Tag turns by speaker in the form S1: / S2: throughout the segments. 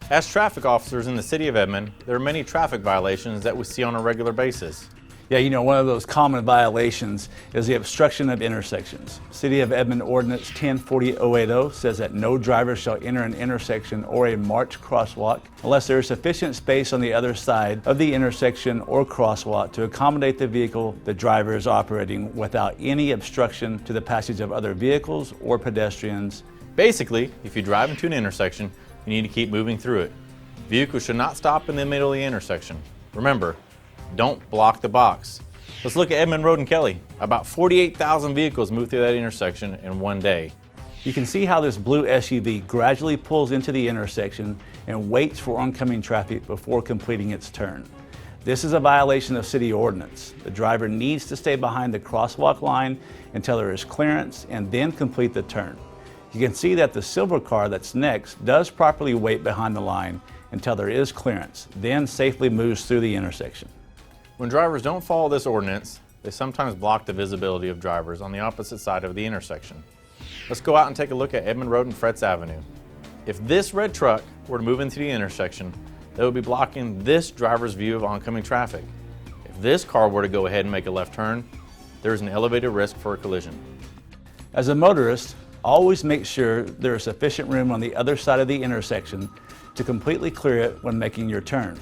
S1: As traffic officers in the City of Edmond, there are many traffic violations that we see on a regular basis.
S2: Yeah, one of those common violations is the obstruction of intersections. City of Edmond Ordinance 1040-080 says that no driver shall enter an intersection or a marked crosswalk unless there is sufficient space on the other side of the intersection or crosswalk to accommodate the vehicle the driver is operating without any obstruction to the passage of other vehicles or pedestrians.
S1: Basically, if you drive into an intersection, you need to keep moving through it. Vehicles should not stop in the middle of the intersection. Remember, don't block the box. Let's look at Edmond Road and Kelly. About 48,000 vehicles move through that intersection in one day.
S2: You can see how this blue SUV gradually pulls into the intersection and waits for oncoming traffic before completing its turn. This is a violation of city ordinance. The driver needs to stay behind the crosswalk line until there is clearance and then complete the turn. You can see that the silver car that's next does properly wait behind the line until there is clearance, then safely moves through the intersection.
S1: When drivers don't follow this ordinance, they sometimes block the visibility of drivers on the opposite side of the intersection. Let's go out and take a look at Edmond Road and Fretz Avenue. If this red truck were to move into the intersection, they would be blocking this driver's view of oncoming traffic. If this car were to go ahead and make a left turn, there is an elevated risk for a collision.
S2: As a motorist, always make sure there is sufficient room on the other side of the intersection to completely clear it when making your turn.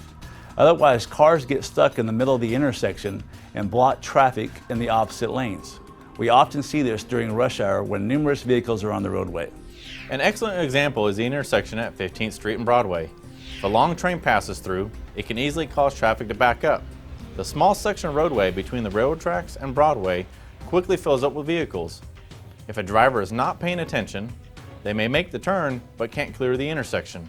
S2: Otherwise, cars get stuck in the middle of the intersection and block traffic in the opposite lanes. We often see this during rush hour when numerous vehicles are on the roadway.
S1: An excellent example is the intersection at 15th Street and Broadway. If a long train passes through, it can easily cause traffic to back up. The small section of roadway between the railroad tracks and Broadway quickly fills up with vehicles. If a driver is not paying attention, they may make the turn but can't clear the intersection.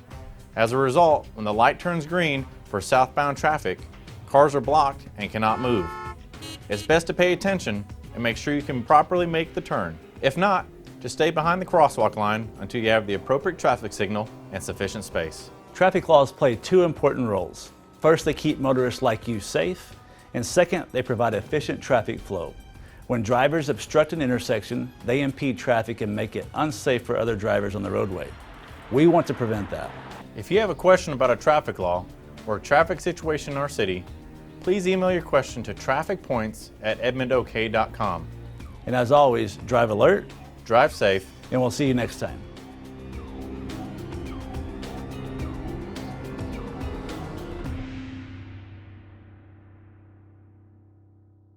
S1: As a result, when the light turns green for southbound traffic, cars are blocked and cannot move. It's best to pay attention and make sure you can properly make the turn. If not, just stay behind the crosswalk line until you have the appropriate traffic signal and sufficient space.
S2: Traffic laws play two important roles. First, they keep motorists like you safe, and second, they provide efficient traffic flow. When drivers obstruct an intersection, they impede traffic and make it unsafe for other drivers on the roadway. We want to prevent that.
S1: If you have a question about a traffic law or a traffic situation in our city, please email your question to trafficpoints@edmondok.com.
S2: And as always, drive alert,
S1: drive safe,
S2: and we'll see you next time.